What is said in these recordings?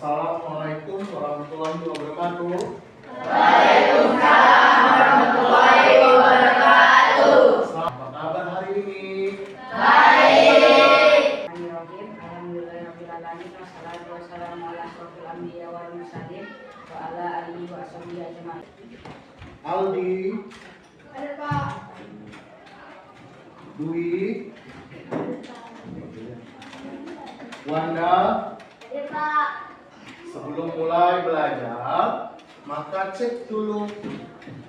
Assalamualaikum warahmatullahi wabarakatuh. Waalaikumsalam warahmatullahi wabarakatuh. Apa kabar hari ini? Baik. Alhamdulillahirobbilalamin. Wassalatu wassalamu ala asyrofil anbiya wal mursalin wa ala alihi wa sahbihi ajmain. Aldi, Ada Pak. Dwi, Wanda. Ada Pak. Sebelum mulai belajar, maka cek dulu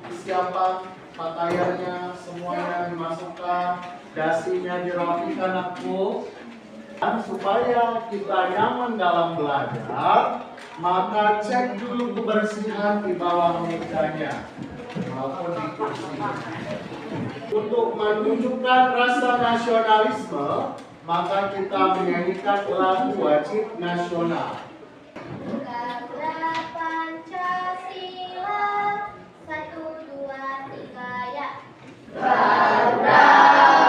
siapa pakaiannya, semuanya dimasukkan, dasinya dirapikan aku. Dan supaya kita nyaman dalam belajar, maka cek dulu kebersihan di bawah mejanya maupun di kursi. Untuk menunjukkan rasa nasionalisme, maka kita menyanyikan lagu wajib nasional. Garuda Pancasila 1, 2, 3 ya. Garuda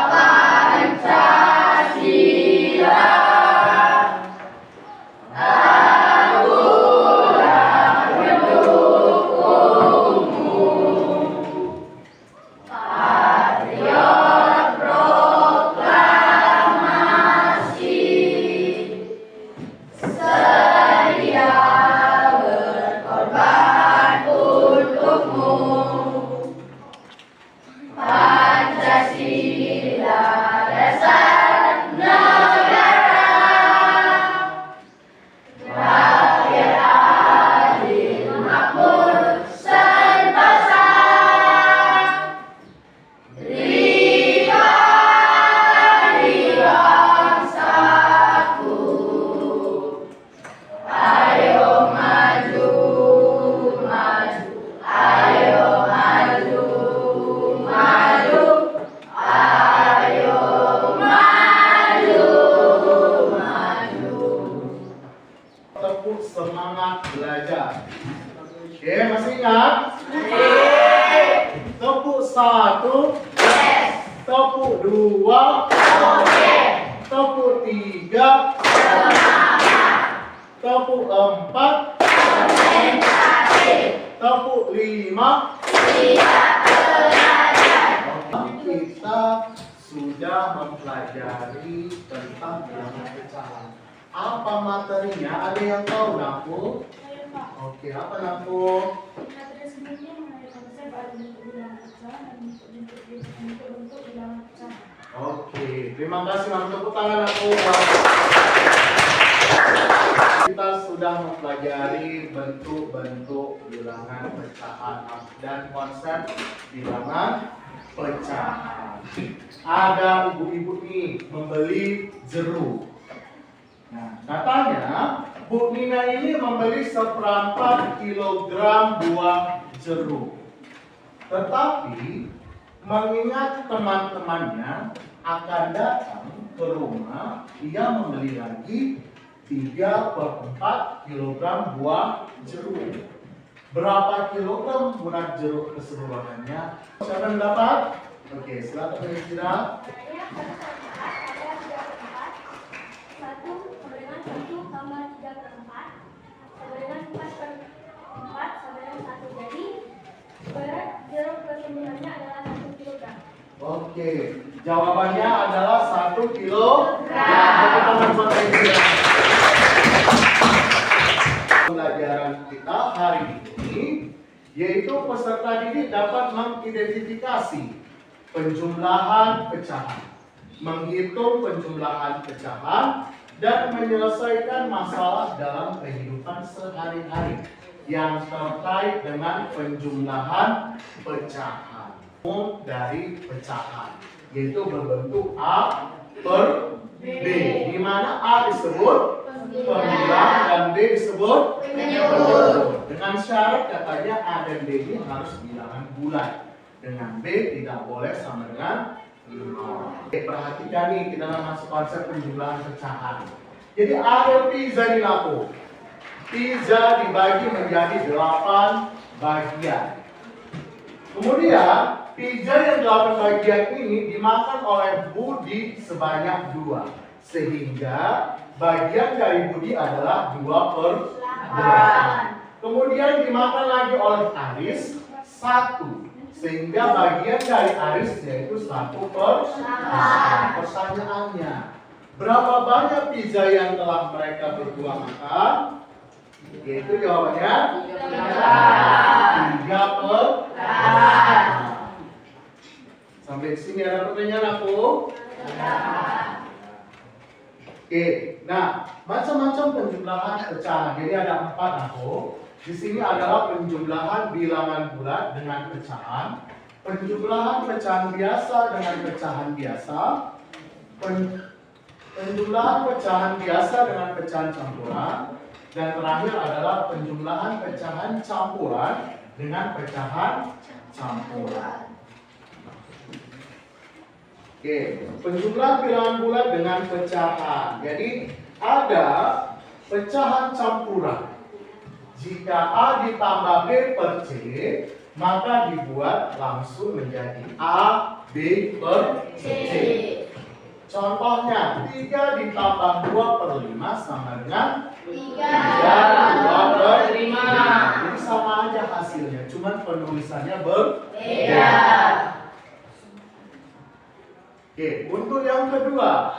Pancasila. Tepuk semangat belajar. Oke, masih ingat? Tepuk 1, tepuk 2, tepuk 3, tepuk 4, tepuk 5. Kita sudah mempelajari tentang bilangan pecahan. Apa materinya? Ada yang tahu, Nafu? Oke, apa Nafu? Materi sebelumnya mengenai konsep ada bentuk bilangan pecahan dan bentuk bilangan pecahan. Oke, terima kasih. Tepuk tangan Nafu. Kita sudah mempelajari bentuk-bentuk bilangan pecahan dan konsep bilangan pecahan. Ada ibu-ibu nih membeli jeruk. Nah, katanya Bu Nina ini membeli 1/4 kilogram buah jeruk. Tetapi mengingat teman-temannya akan datang ke rumah, ia membeli lagi 3/4 kilogram buah jeruk. Berapa kilogram berat jeruk keseluruhannya? Siapa yang dapat? Oke, silakan beristirahat. Adanya pada suatu saat ada 3/4, 1 sama dengan 1 tambah 3/4 sama dengan 4/4 sama dengan 1. Jadi berat jeruk keseluruhannya adalah 1 kilogram. Oke, jawabannya adalah 1 kilogram. Pelajaran kita hari ini yaitu peserta didik dapat mengidentifikasi penjumlahan pecahan, menghitung penjumlahan pecahan, dan menyelesaikan masalah dalam kehidupan sehari-hari yang terkait dengan penjumlahan pecahan. Dari pecahan yaitu berbentuk A per B, di mana A disebut pembilang dan B disebut penyebut. Dengan syarat katanya A dan B ini harus bilangan bulat, dengan B tidak boleh sama dengan 0. Perhatikan nih, kita masuk konsep penjumlahan pecahan. Jadi ada pizza di Lapo. Pizza dibagi menjadi 8 bagian. Kemudian pizza yang 8 bagian ini dimakan oleh Budi sebanyak 2, sehingga bagian dari Budi adalah 2/8. Kemudian dimakan lagi oleh Aris 1. Sehingga bagian dari Aris yaitu 1/8. Pertanyaannya, berapa banyak pizza yang telah mereka berdua makan? Yaitu jawabannya 3/8. Sampai sini ada pertanyaan aku? Oke, nah macam-macam penjumlahan pecahan. Jadi ada 4 aku. Di sini adalah penjumlahan bilangan bulat dengan pecahan, penjumlahan pecahan biasa dengan pecahan biasa, penjumlahan pecahan biasa dengan pecahan campuran, dan terakhir adalah penjumlahan pecahan campuran dengan pecahan campuran. Oke, penjumlahan bilangan bulat dengan pecahan. Jadi ada pecahan campuran. Jika A ditambah B per C, maka dibuat langsung menjadi A, B per C. Contohnya, 3 ditambah 2/5 sama dengan 3/2/5. Jadi sama aja hasilnya, cuman penulisannya berbeda. Oke, untuk yang kedua,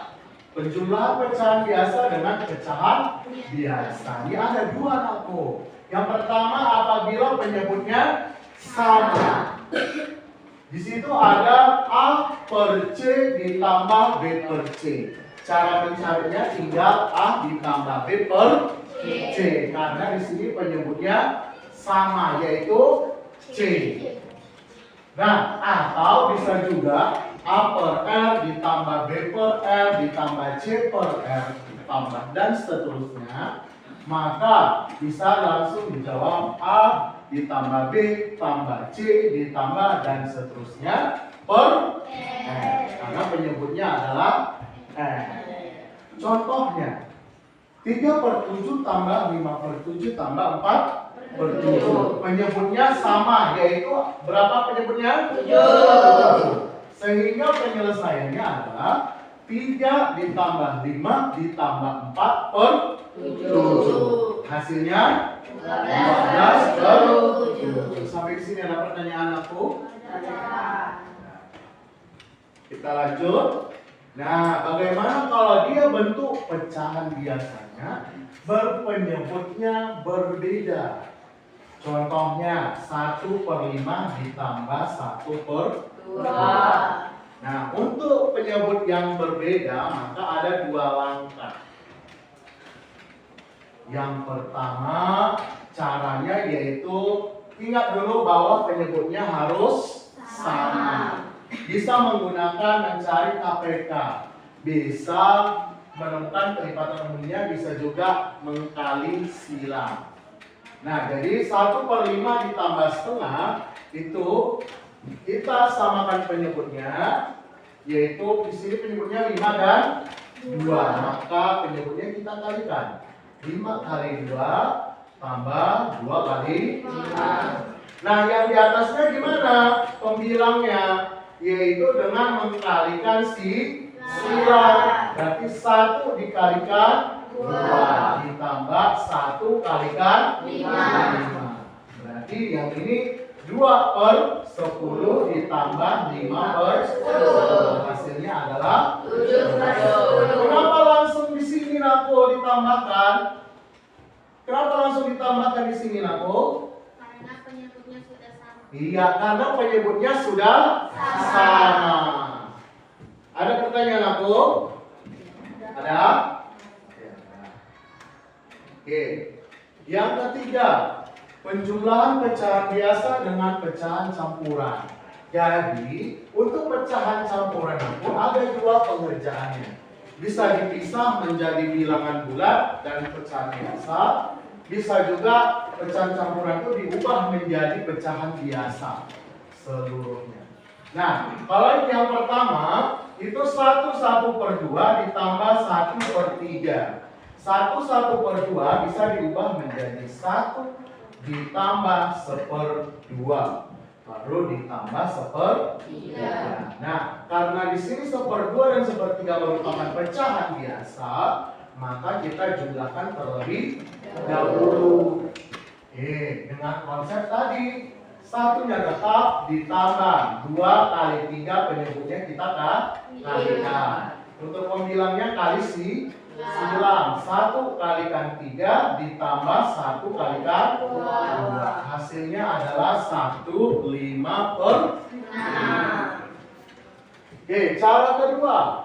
penjumlahan pecahan biasa dengan pecahan biasa. Ini ada 2 anakku. Yang pertama apabila penyebutnya sama. Di situ ada A per C ditambah B per C. Cara mencarinya tinggal A ditambah B per C. Karena di sini penyebutnya sama yaitu C. Nah, atau bisa juga A per R ditambah B per R ditambah C per R ditambah dan seterusnya. Maka bisa langsung dijawab A ditambah B tambah C ditambah dan seterusnya per R. Karena penyebutnya adalah R. Contohnya 3/7 tambah 5/7 tambah 4/7. Penyebutnya sama yaitu berapa penyebutnya? 7. Sehingga penyelesaiannya adalah 3 ditambah 5 ditambah 4/7. Hasilnya 12/7. Sampai di sini ada pertanyaan aku? Kita lanjut. Nah, bagaimana kalau dia bentuk pecahan biasanya berpenyebutnya berbeda? Contohnya 1/5 ditambah 1/2. Nah, untuk penyebut yang berbeda maka ada 2 langkah. Yang pertama caranya yaitu ingat dulu bahwa penyebutnya harus sama. Bisa menggunakan mencari KPK, bisa menemukan kelipatan umumnya, bisa juga mengkali silang. Nah, jadi 1/5 ditambah setengah itu kita samakan penyebutnya, yaitu di sini penyebutnya 5 dan 2. Maka penyebutnya kita kalikan. 5 kali 2 tambah 2 kali 5. Nah, yang di atasnya gimana pembilangnya? Yaitu dengan mengkalikan silang. Berarti 1 dikalikan 2 ditambah 1 kalikan 5. Berarti yang ini 2/10 ditambah 5/10. Hasilnya adalah 17. Kenapa langsung di sini Nako ditambahkan? Kenapa langsung ditambahkan di sini Nako? Karena penyebutnya sudah sama. Iya, karena penyebutnya sudah sama. Ada pertanyaan aku? Ada? Oke. Yang ketiga, penjumlahan pecahan biasa dengan pecahan campuran. Jadi, untuk pecahan campuran itu ada 2 pengerjaannya. Bisa dipisah menjadi bilangan bulat dan pecahan biasa. Bisa juga pecahan campuran itu diubah menjadi pecahan biasa seluruhnya. Nah, kalau yang pertama itu 1/2 ditambah 1/3. 1/2 bisa diubah menjadi 1 ditambah 1/2 baru ditambah 1/3. Nah, karena di sini 1/2 dan 1/3 merupakan pecahan biasa, maka kita jumlahkan terlebih dahulu. Oke, dengan konsep tadi satunya tetap ditambah 2 kali 3 penyebutnya kita kalikan. Untuk pembilangnya kali silang 1 kalikan 3 ditambah 1 kalikan 2. Hasilnya adalah 1/5/6. Oke, cara kedua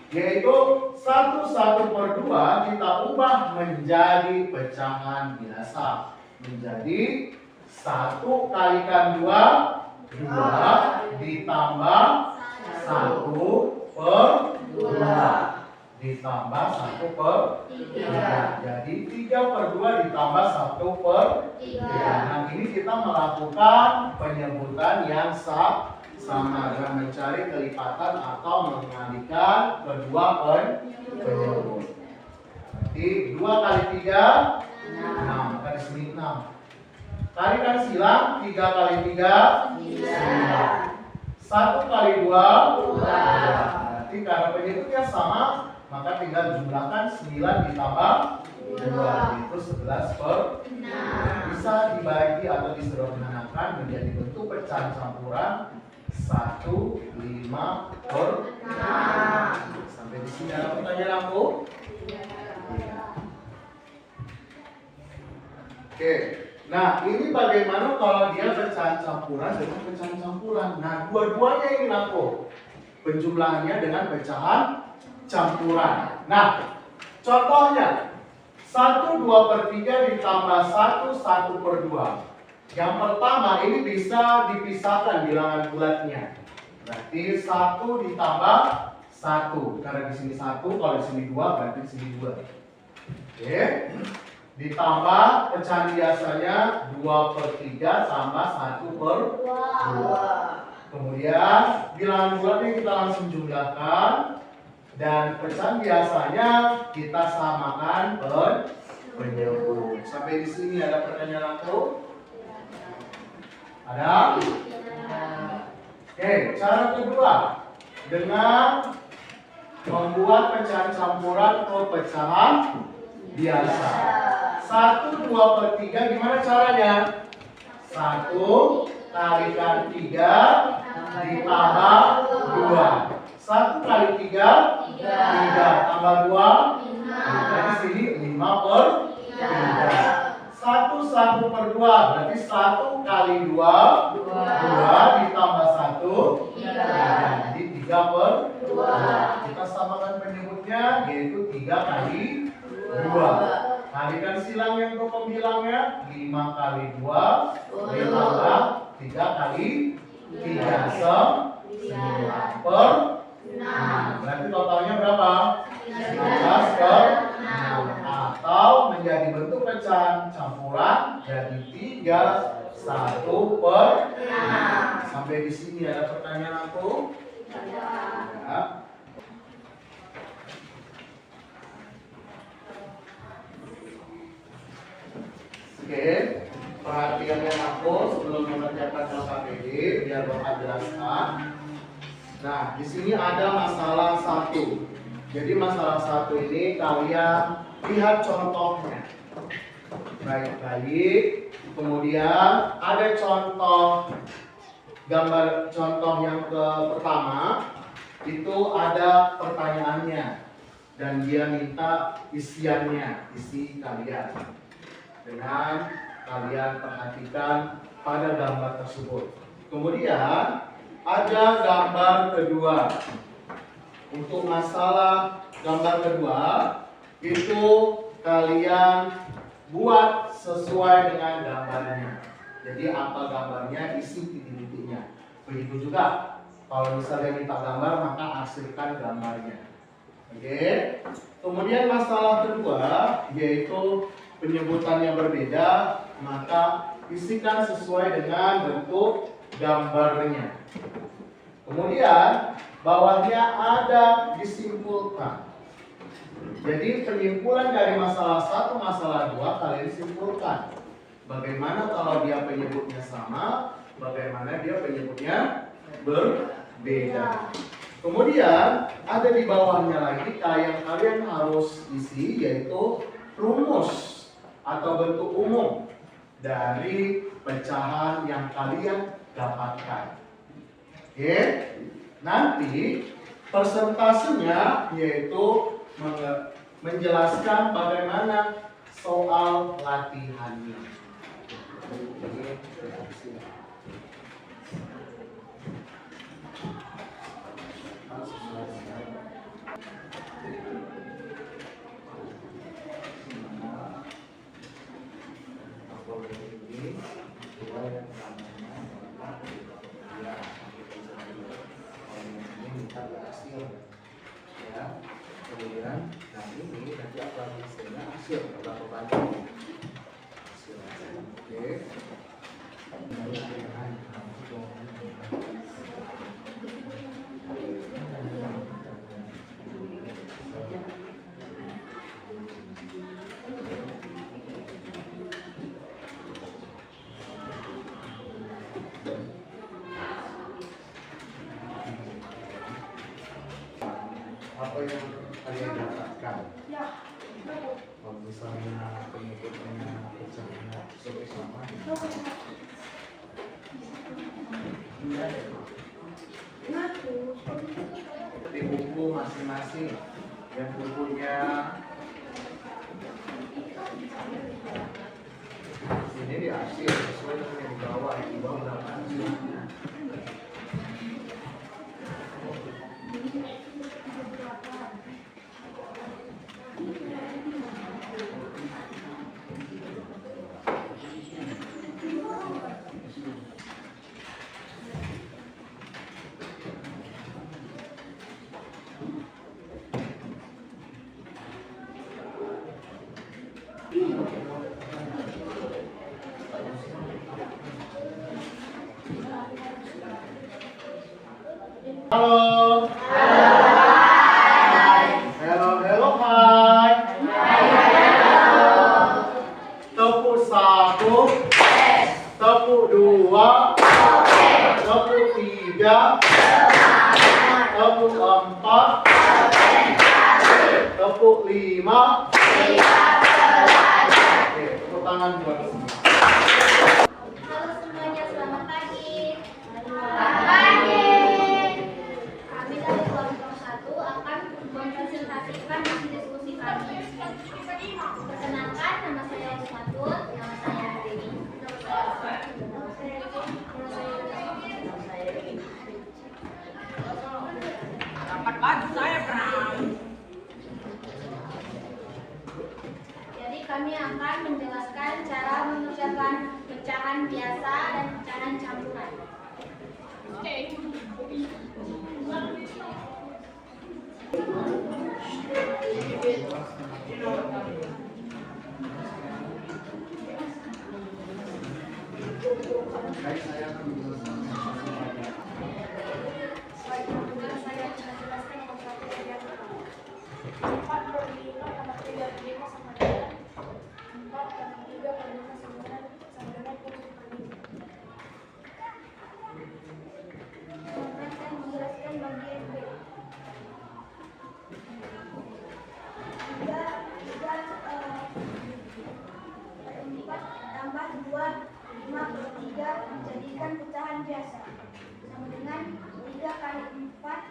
yaitu 1/2 kita ubah menjadi pecahan biasa. Menjadi 1 kalikan 2 ditambah 1/2 ditambah 1/3. Jadi 3/2 ditambah 1/3. Nah, ini kita melakukan penyebutan yang sama dengan mencari kelipatan atau mengalikan kedua penyebut. Berarti 2 kali 3 6, maka di sini 6. Kalikan silang 3 kali 3 9. 1 kali 2 Berarti karena penyebutnya sama, maka tinggal jumlahkan 9 ditambah 2 itu 11/6. Bisa dibagi atau disederhanakan menjadi bentuk pecahan campuran 1/5/6. Sampai di sini ada pertanyaan aku? Oke. Nah, ini bagaimana kalau dia pecahan campuran dengan pecahan campuran? Nah, dua-duanya ingin aku penjumlahannya dengan pecahan campuran. Nah, contohnya 1/2/3 ditambah 1/2. Yang pertama ini bisa dipisahkan bilangan bulatnya. Berarti 1 ditambah 1. Karena di sini 1, kalau di sini 2 berarti di sini 2. Oke. Ditambah pecahan biasanya 2/3 tambah 1/2. Kemudian bilangan bulatnya kita langsung jumlahkan. Dan pecahan biasanya kita samakan penyebut. Sampai di sini ada pertanyaan aku? Ada? Oke, cara kedua dengan membuat pecahan campuran ke pecahan biasa. 1/2/3 gimana caranya? 1 kalikan 3 ditambah 2. 1 kali 3 tambah 2. Jadi sini 5/3. 1/2 berarti 1 kali 2 ditambah 1 3. Jadi 3/2. Kita samakan penyebutnya yaitu 3 kali 2. Kalikan silangnya untuk pembilangnya 5 kali 2 ditambah 3 kali 3 9/6. Berarti totalnya berapa? 11/6. Atau menjadi bentuk pecahan campuran jadi 3 1/6. Sampai di sini ada pertanyaan aku? Ya. Oke, perhatiannya aku sebelum mengerjakan LKPD biar Bapak jelaskan. Nah, di sini ada masalah 1. Jadi masalah 1 ini kalian lihat contohnya. Baik-baik. Kemudian ada contoh gambar contoh yang pertama itu ada pertanyaannya dan dia minta isiannya, isi kalian. Dengan kalian perhatikan pada gambar tersebut. Kemudian ada gambar kedua. Untuk masalah gambar kedua itu kalian buat sesuai dengan gambarnya. Jadi apa gambarnya, isi titik-titiknya. Begitu juga kalau misalnya minta gambar maka hasilkan gambarnya. Oke. Kemudian masalah kedua yaitu penyebutannya berbeda, maka isikan sesuai dengan bentuk gambarnya. Kemudian bawahnya ada disimpulkan. Jadi penyimpulan dari masalah 1, masalah 2 kalian simpulkan. Bagaimana kalau dia penyebutnya sama, bagaimana dia penyebutnya berbeda. Kemudian ada di bawahnya lagi yang kalian harus isi yaitu rumus atau bentuk umum dari pecahan yang kalian dapatkan. Oke, nanti persentasenya yaitu menjelaskan bagaimana soal latihannya. Kemudian ini nanti akan hasilnya hasil berapa banyak hasil. Oke. Apa yang kalian dapatkan? Ya. Kalau misalnya pengikutnya pecahannya sama. Di buku masing-masing yang bukunya ini di arsip sesuai dengan yang di bawah delapan. Halo. Hello, hello, hai. Tepuk satu. Tepuk dua. Tepuk tiga. Tepuk empat. Tepuk lima. Oke, tepuk tangan buat semua. Halo semuanya, selamat pagi. Selamat pagi. Kami dari kelompok 1 akan mempresentasikan hasil diskusi kami. Perkenalkan, nama saya Usmatut, nama saya Dewi, nama saya Dapat baju saya Bram. Jadi kami akan menjelaskan cara mengerjakan pecahan biasa dan pecahan campuran. Baik, saya akan menjelaskan. Selanjutnya saya akan menjelaskan konsep yang 4 per 5 sama 3 per 5 sama dengan 4 per 3 per 5 sama dengan fungsi kami. Kemudian saya menjelaskan bagian B. 4 tambah 2, 5 per 3 dijadikan pecahan biasa. Sama dengan 3 kali 4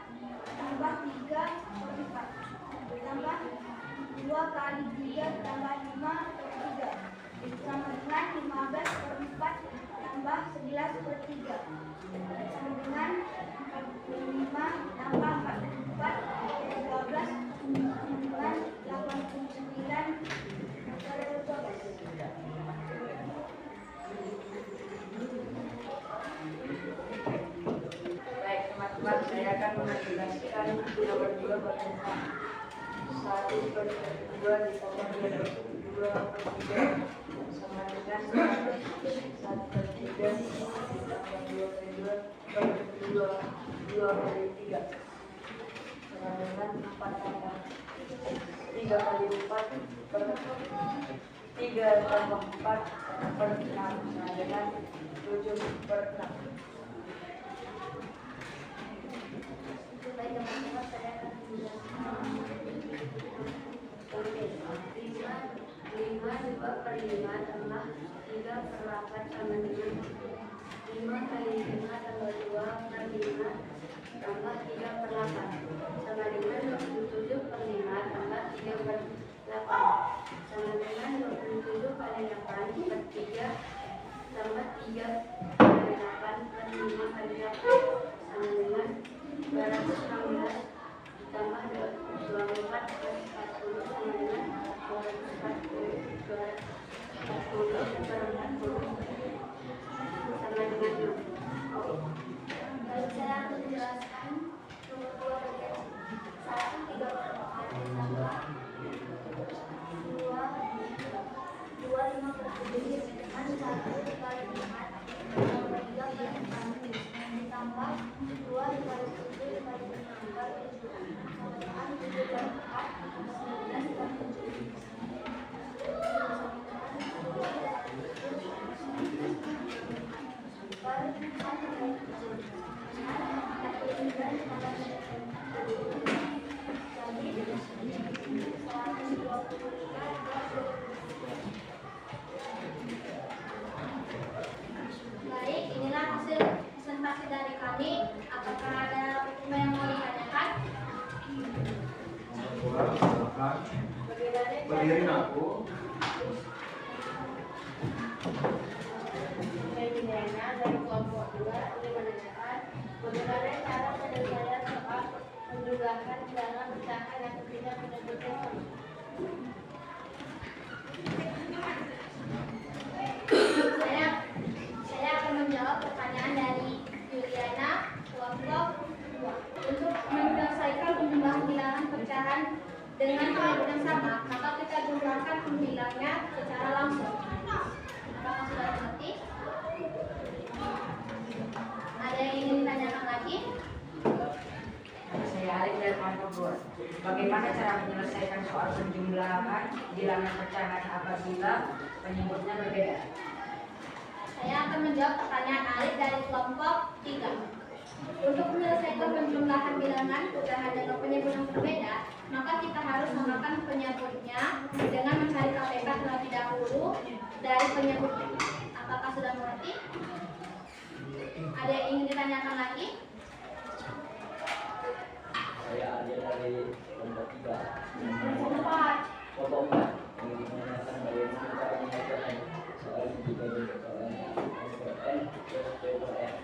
tambah 3 per 4. Tambah 2 kali 3 tambah 5 per 3. Sama dengan 15 per 4 tambah 11 per 3. Sama dengan 45 tambah 44 12 sama dengan 89 per 12. Baik teman-teman, saya akan menjelaskan nomor 2 bertentang 1 per 2 ditambah 2 per 3 sama dengan 1 per 3 ditambah 2 per 2 per 2 per 3 sama dengan 4 tambah 3 kali 4 per 3 tambah 4 per 6 sama dengan 7 per 6. Baik teman-teman, saya akan menjelaskan 5, 2, 5/5 tambah 3/8 sama dengan 5 kali 5 tambah 2/5 tambah 3/8 sama dengan 27/5 tambah 3/8 sama dengan 27 kali 8 per 3 tambah 3 kali 8 per 5 kali 8 sama dengan 216 ditambah 24 per 40 sama dengan 240 per 40 sama dengan 6. Baik, saya akan menjelaskan nomor 2 bagian 1 3/4 ditambah 2 5/7 dengan 1 dikali 4 tambah 3/6 ditambah 2 dikali 7 dikali 6 kali 7 sama dengan 7/4 19 dikali 7 Baik, inilah hasil presentasi dari kami. Apakah ada yang mau ditanyakan? Silakan. Berdiri aku. Febriana dari kelompok 2 ingin menanyakan bagaimana cara penyelesaian soal penjumlahan bilangan pecahan yang tidak menyebutkan solusi. Saya akan menjawab pertanyaan dari Juliana kelompok 2. Untuk menyelesaikan penjumlahan bilangan pecahan dengan metode yang sama, maka kita jumlahkan pembilangnya secara langsung. Apakah sudah mengerti? Ada yang ingin ditanyakan lagi? Saya Alif dari kelompok 2. Bagaimana cara menyelesaikan soal penjumlahan bilangan pecahan apabila penyebutnya berbeda? Saya akan menjawab pertanyaan Alif dari kelompok 3. Untuk menyelesaikan penjumlahan bilangan pecahan dengan penyebut yang berbeda, maka kita harus memakan penyebutnya dengan mencari KPK terlebih dahulu dari penyebutnya. Apakah sudah mengerti? Ada yang ingin ditanyakan lagi? Saya Arya dari kelompok 3. Keempat. Kelompok 4 ingin menanyakan bagaimana cara mengerjakan soal jika bentuk soalnya N plus P per N.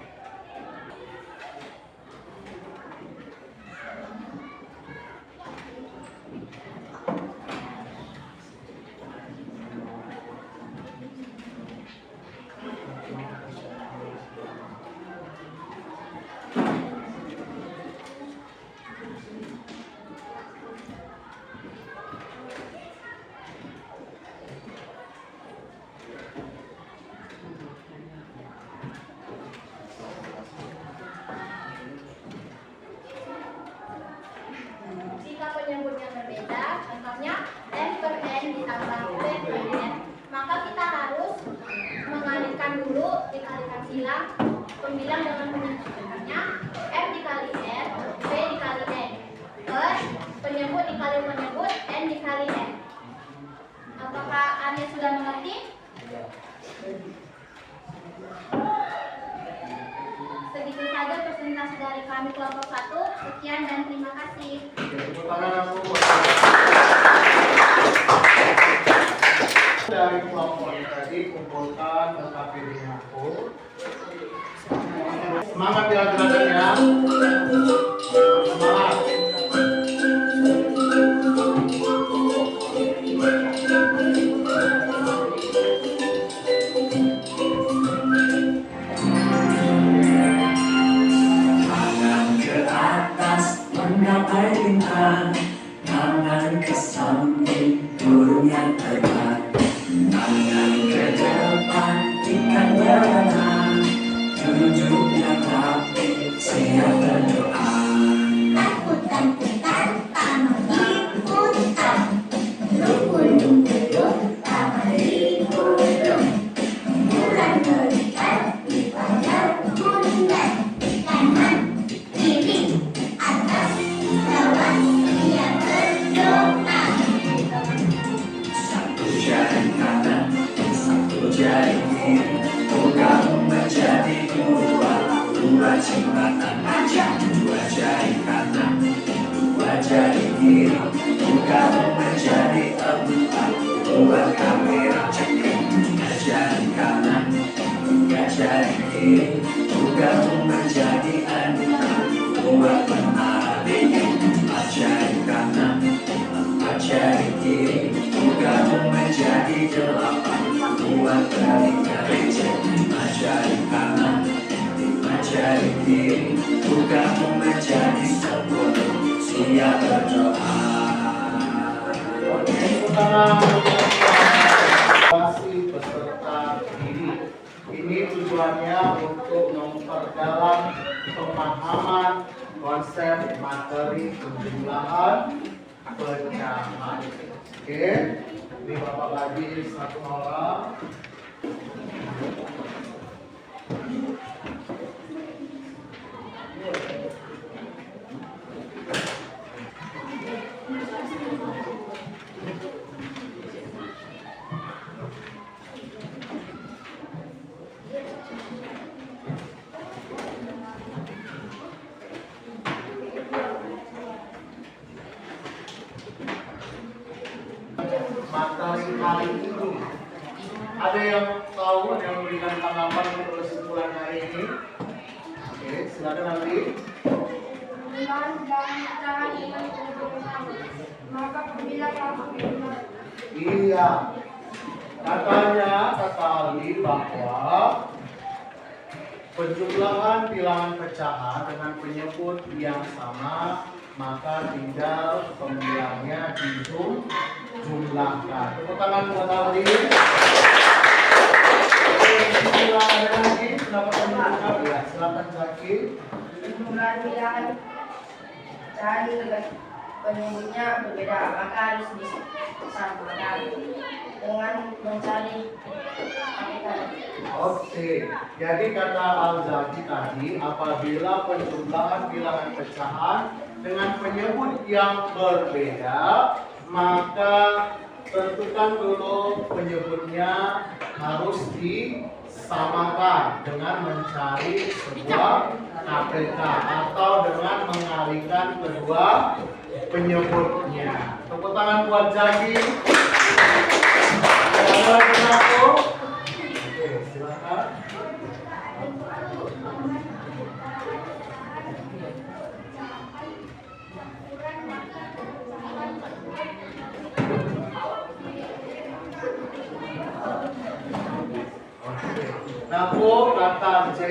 Jika penyebutnya berbeda, contohnya N per N ditambah P per N, maka kita harus mengalihkan dulu, dikalikan silang, pembilang dengan penyebutnya M dikali N, P dikali N, per penyebut dikali penyebut, N dikali N. Apakah Anda sudah mengerti? Segitu saja presentasi dari kami kelompok 1. Sekian dan terima kasih. Tepuk tangan aku. Dari kelompok yang tadi kumpulkan lengkapi dengan aku. Semangat ya gerakannya. Semangat. Tangan ke atas menggapai bintang, tangan ke samping burung yang terbang, tangan ke depan ikan berenang, duduk yang rapi siap berdoa. Aku menjadi kiri, kamu menjadi dua. Dua jembatan aja, dua jari kanan, dua jari kiri, kamu menjadi empat. Dua kamera cekin, tiga jari kanan, tiga jari kiri, kamu menjadi enam. Dua menara bikin, empat jari kanan, empat jari kiri, kamu menjadi delapan. Dua kali gereja, lima jari kanan, lima jari kiri, kamu menjadi 10. Siap berdoa. Masih peserta didik. Ini tujuannya untuk memperdalam pemahaman konsep materi penjumlahan pecahan. Oke, ini Bapak bagi satu orang. Materi hari ini, ada yang tahu, ada yang memberikan tanggapan untuk kesimpulan hari ini? Oke, silakan nanti. Bulan dan cara dengan penjumlahan. Maka apabila kamu Iya, katanya kata Ali bahwa penjumlahan bilangan pecahan dengan penyebut yang sama, maka tinggal pembilangnya dijumlahkan. Tepuk tangan buat Ali. Silakan lagi, pendapat penjumlahan. Ya, silakan Zaki. Jumlah bilangan cari penyebutnya berbeda, maka harus disamakan dengan mencari hakikat. Oke, jadi kata Al-Zaki tadi, apabila penjumlahan bilangan pecahan dengan penyebut yang berbeda, maka tentukan dulu penyebutnya harus disamakan dengan mencari sebuah KPK atau dengan mengalihkan kedua penyebutnya. Tepuk tangan buat Zaki. Oke, silakan. Namun kata C,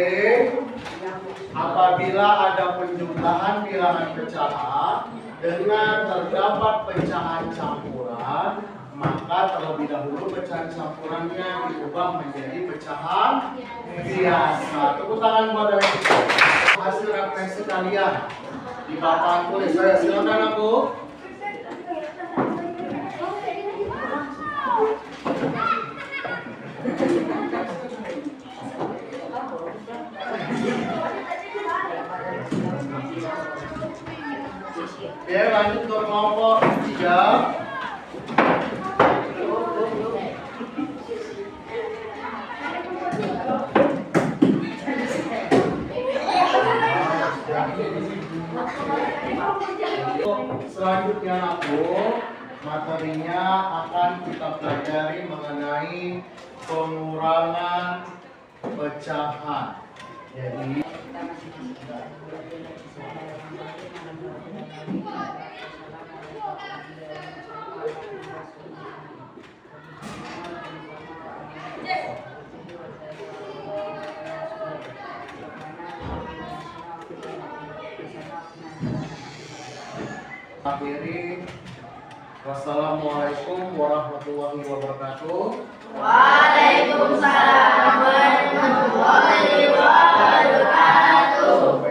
apabila ada penjumlahan bilangan pecahan dengan terdapat pecahan campuran, maka terlebih dahulu pecahan campurannya diubah menjadi pecahan biasa. Tepuk tangan buat dari hasil refleksi kalian di papan tulis. Saya silakan aku. Oke, lanjut ke kelompok 3. Selanjutnya aku, materinya akan kita pelajari mengenai pengurangan pecahan. Jadi akhiri, wassalamualaikum warahmatullahi wabarakatuh. Waalaikumsalam warahmatullahi wabarakatuh.